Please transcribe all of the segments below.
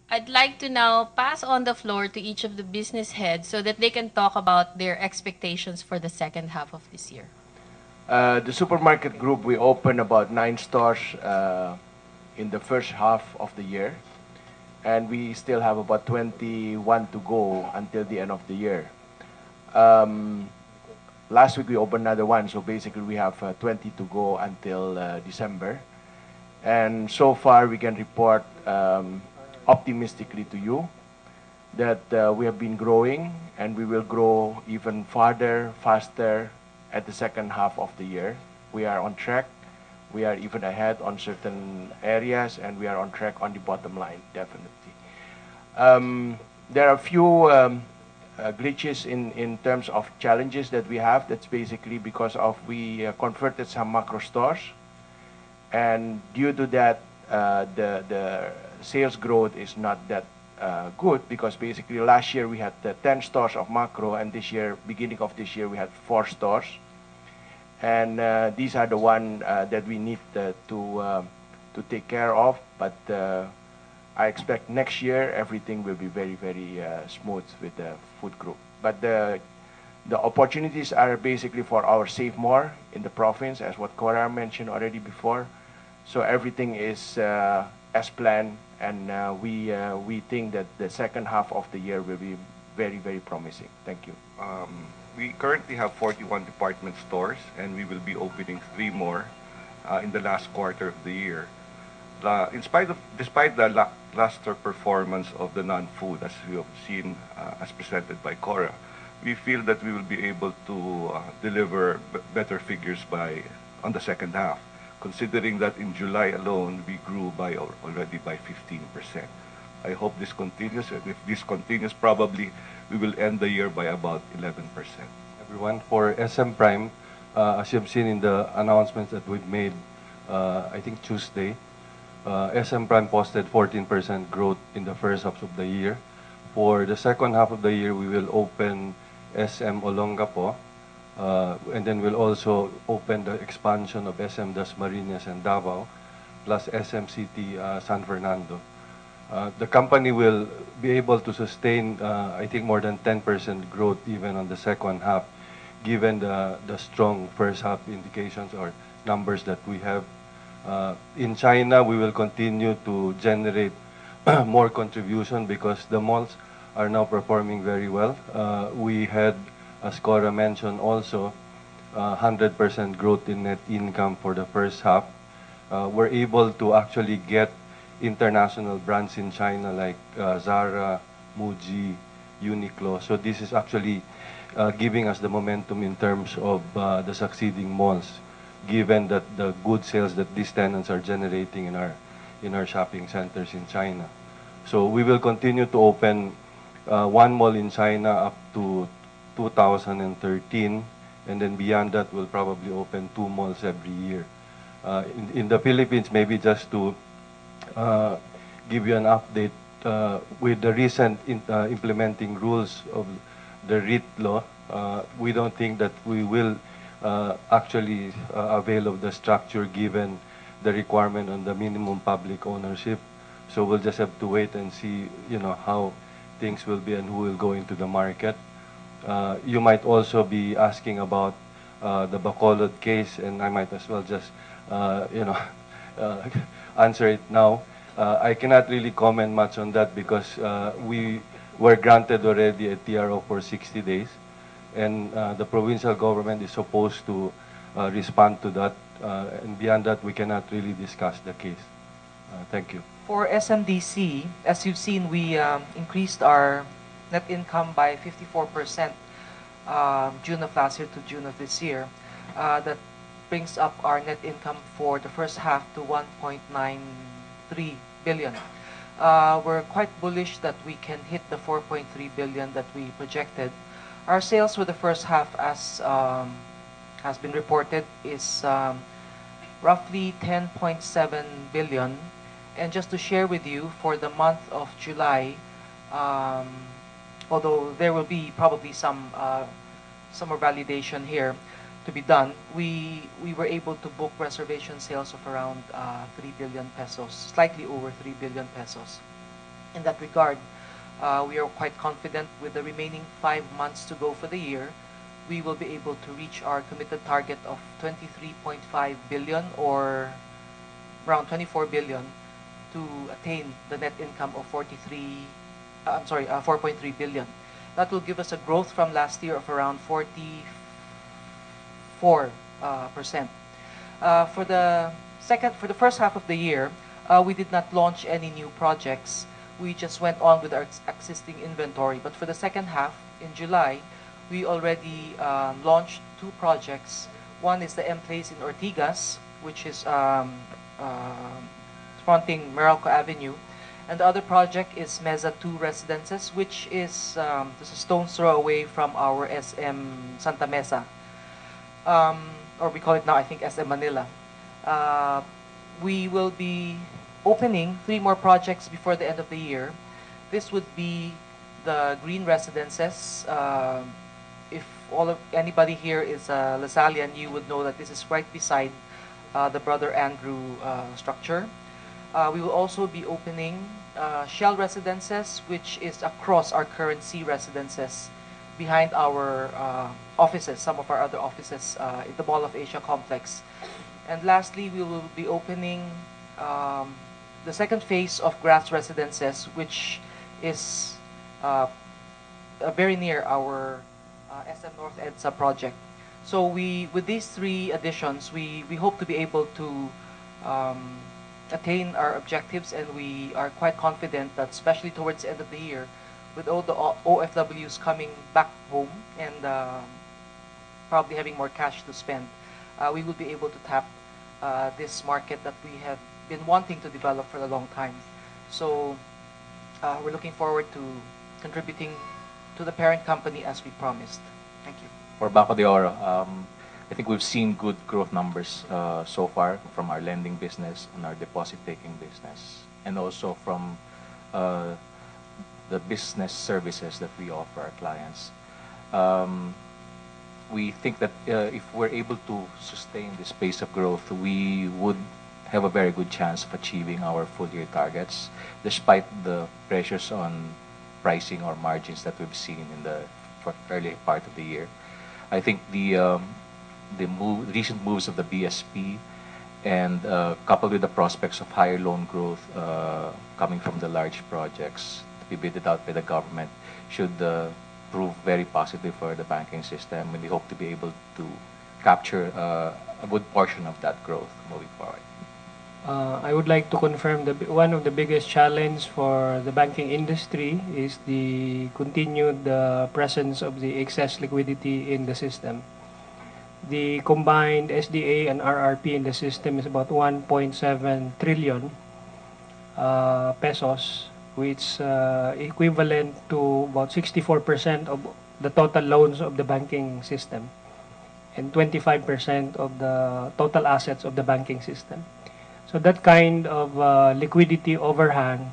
I'd like to now pass on the floor to each of the business heads so that they can talk about their expectations for the second half of this year. The supermarket group, we opened about 9 stores in the first half of the year, and we still have about 21 to go until the end of the year. Um, Last week we opened another one, so basically we have 20 to go until December. And so far we can report optimistically to you that we have been growing and we will grow even farther, faster at the second half of the year. We are on track. We are even ahead on certain areas, and we are on track on the bottom line, definitely. There are a few glitches in terms of challenges that we have. That's basically because of we converted some macro stores, and due to that, the sales growth is not that good, because basically last year we had 10 stores of macro, and this year, beginning of this year, we had 4 stores. And these are the one that we need to take care of. But I expect next year everything will be very, very smooth with the food group. But the opportunities are basically for our Save More in the province, as what Cora mentioned already before. So everything is as planned, and we think that the second half of the year will be very, very promising. Thank you. We currently have 41 department stores, and we will be opening 3 more in the last quarter of the year. Despite the lackluster performance of the non-food, as we have seen, as presented by Cora, we feel that we will be able to deliver better figures on the second half, considering that in July alone we grew already by 15%. I hope this continues, and if this continues, probably we will end the year by about 11%. Everyone, for SM Prime, as you've seen in the announcements that we've made, I think Tuesday, SM Prime posted 14% growth in the first half of the year. For the second half of the year, we will open SM Olongapo, and then we'll also open the expansion of SM Dasmariñas and Davao, plus SM City San Fernando. The company will be able to sustain, I think, more than 10% growth even on the second half, given the strong first half indications or numbers that we have. In China, we will continue to generate more contribution because the malls are now performing very well. We had, as Cora mentioned, also 100% growth in net income for the first half. We're able to actually get international brands in China like Zara, Muji, Uniqlo. So this is actually giving us the momentum in terms of the succeeding malls, given that the good sales that these tenants are generating in our shopping centers in China. So we will continue to open 1 mall in China up to 2013, and then beyond that we'll probably open 2 malls every year. In the Philippines, maybe just to give you an update, with the recent implementing rules of the REIT law, we don't think that we will actually avail of the structure given the requirement on the minimum public ownership. So we'll just have to wait and see, how things will be and who will go into the market. You might also be asking about the Bacolod case, and I might as well just, answer it now. I cannot really comment much on that because we were granted already a TRO for 60 days, and the provincial government is supposed to respond to that. And beyond that, we cannot really discuss the case. Thank you. For SMDC, as you've seen, we increased our net income by 54% June of last year to June of this year. That brings up our net income for the first half to 1.93 billion. We're quite bullish that we can hit the 4.3 billion that we projected. Our sales for the first half, as has been reported, is roughly 10.7 billion. And just to share with you, for the month of July, although there will be probably some more validation here to be done, we were able to book reservation sales of around 3 billion pesos, slightly over 3 billion pesos. in that regard. We are quite confident with the remaining 5 months to go for the year, we will be able to reach our committed target of 23.5 billion or around 24 billion to attain the net income of 4.3 billion. That will give us a growth from last year of around 44%. For the first half of the year, we did not launch any new projects. We just went on with our existing inventory. But for the second half, in July, we already launched 2 projects. One is the M Place in Ortigas, which is fronting Meralco Avenue. And the other project is Meza 2 Residences, which is just a stone's throw away from our SM Santa Mesa. Or we call it now, I think, SM Manila. We will be opening 3 more projects before the end of the year. This would be the Green Residences. If anybody here is a Lasallian, you would know that this is right beside the Brother Andrew structure. We will also be opening Shell Residences, which is across our current C Residences, behind our offices, some of our other offices in the Mall of Asia complex. And lastly, we will be opening the second phase of Grass Residences, which is very near our SM North EDSA project. So with these 3 additions, we hope to be able to attain our objectives, and we are quite confident that, especially towards the end of the year, with all the OFWs coming back home and probably having more cash to spend, we will be able to tap this market that we have been wanting to develop for a long time. So we're looking forward to contributing to the parent company as we promised. Thank you. For Banco de Oro, I think we've seen good growth numbers so far from our lending business and our deposit-taking business, and also from the business services that we offer our clients. We think that if we're able to sustain this pace of growth, we would have a very good chance of achieving our full-year targets, despite the pressures on pricing or margins that we've seen in the early part of the year. I think the recent moves of the BSP and coupled with the prospects of higher loan growth coming from the large projects to be bidded out by the government should prove very positive for the banking system, and we hope to be able to capture a good portion of that growth moving forward. I would like to confirm that one of the biggest challenge for the banking industry is the continued presence of the excess liquidity in the system. The combined SDA and RRP in the system is about 1.7 trillion pesos, which equivalent to about 64% of the total loans of the banking system and 25% of the total assets of the banking system. So that kind of liquidity overhang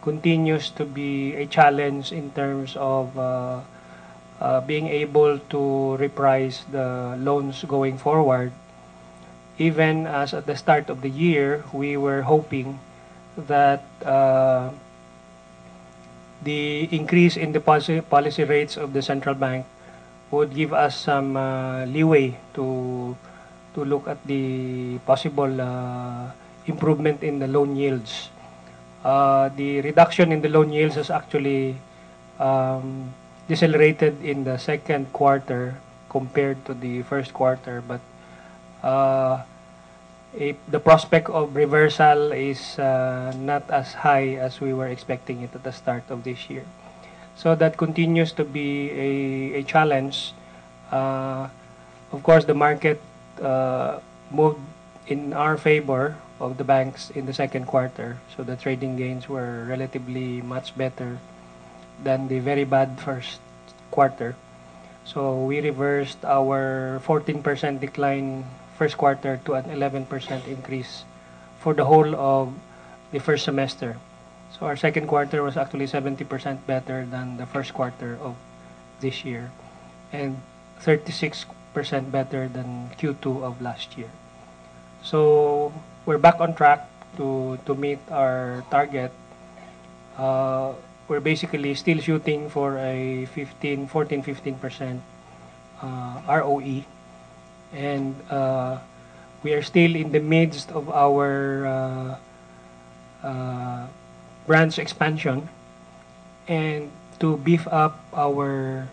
continues to be a challenge in terms of being able to reprice the loans going forward. Even as at the start of the year, we were hoping that the increase in the policy rates of the central bank would give us some leeway to look at the possible improvement in the loan yields. The reduction in the loan yields has actually decelerated in the second quarter compared to the first quarter, but the prospect of reversal is not as high as we were expecting it at the start of this year. So that continues to be a challenge. Of course, the market moved in our favor of the banks in the second quarter, so the trading gains were relatively much better than the very bad first quarter. So we reversed our 14% decline first quarter to an 11% increase for the whole of the first semester. So our second quarter was actually 70% better than the first quarter of this year and 36% better than Q2 of last year. So we're back on track to meet our target we're basically still shooting for a 15% ROE, and we are still in the midst of our branch expansion, and to beef up our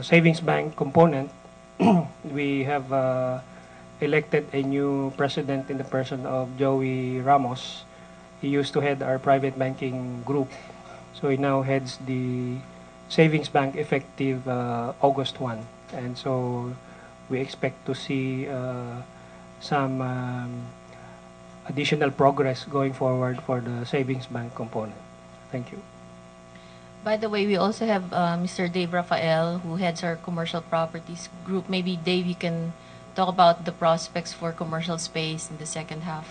savings bank component, we have elected a new president in the person of Joey Ramos. He used to head our private banking group, so he now heads the savings bank effective August 1. And so we expect to see some additional progress going forward for the savings bank component. Thank you. By the way, we also have Mr. Dave Rafael, who heads our commercial properties group. Maybe Dave, you can talk about the prospects for commercial space in the second half,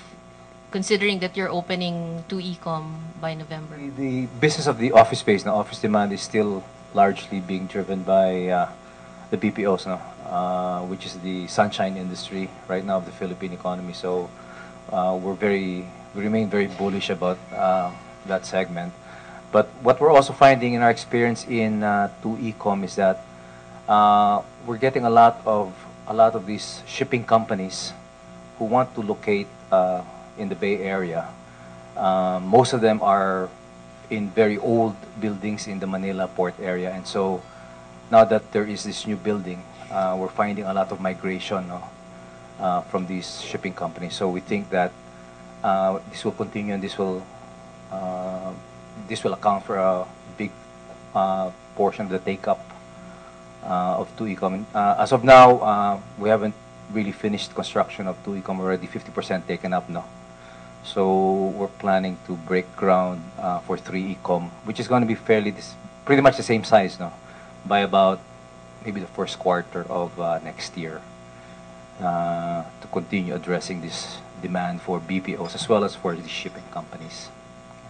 considering that you're opening 2 by November. The business of the office space, now office demand is still largely being driven by the BPOs, no? Which is the sunshine industry right now of the Philippine economy. So we remain very bullish about that segment. But what we're also finding in our experience in 2 is that we're getting a lot of these shipping companies who want to locate in the Bay Area. Most of them are in very old buildings in the Manila port area, and so now that there is this new building, we're finding a lot of migration, no, from these shipping companies. So we think that this will continue, and this will account for a big portion of the take-up of 2 as of now, we haven't really finished construction of 2 already 50% taken up now. So we're planning to break ground for 3 which is going to be pretty much the same size, no, by about maybe the first quarter of next year, to continue addressing this demand for BPOs as well as for the shipping companies.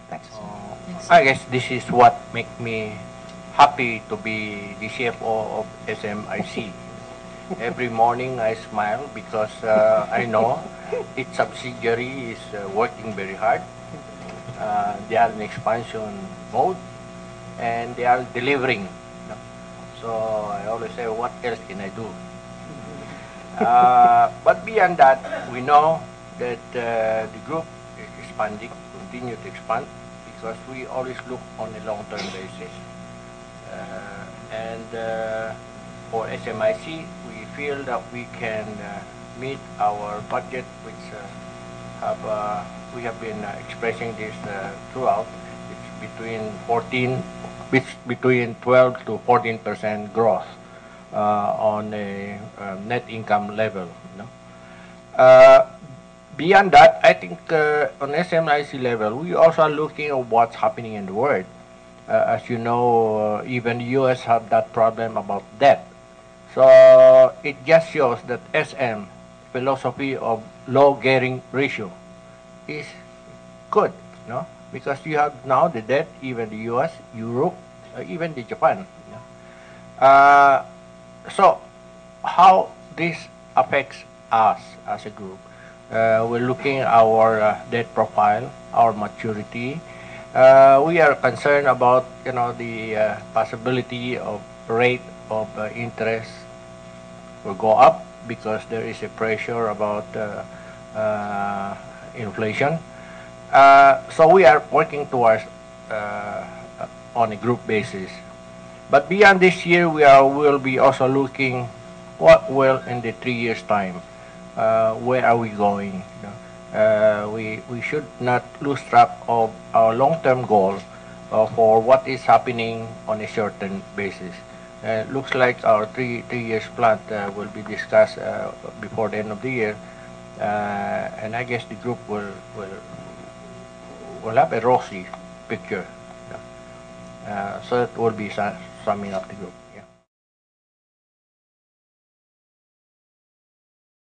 Thanks. I guess this is what makes me happy to be the CFO of SMIC. Every morning I smile because I know its subsidiary is working very hard. They are in expansion mode and they are delivering. So I always say, what else can I do? But beyond that, we know that the group is expanding, continue to expand, because we always look on a long-term basis. For SMIC, we feel that we can meet our budget, which we have been expressing this throughout. It's between 12 to 14% growth on a net income level. Beyond that, I think on SMIC level, we also are looking at what's happening in the world. As you know, even the US have that problem about debt. So it just shows that SM philosophy of low gearing ratio is good, no? Because you have now the debt, even the US, Europe, even the Japan. So how this affects us as a group? We're looking at our debt profile, our maturity. We are concerned about the possibility of rate of interest will go up because there is a pressure about inflation. So we are working towards on a group basis. But beyond this year, will be also looking what will in the 3 years time. Where are we going? We should not lose track of our long-term goal for what is happening on a short-term basis. Looks like our three years plan will be discussed before the end of the year, and I guess the group will have a rosy picture. So that will be summing up the group.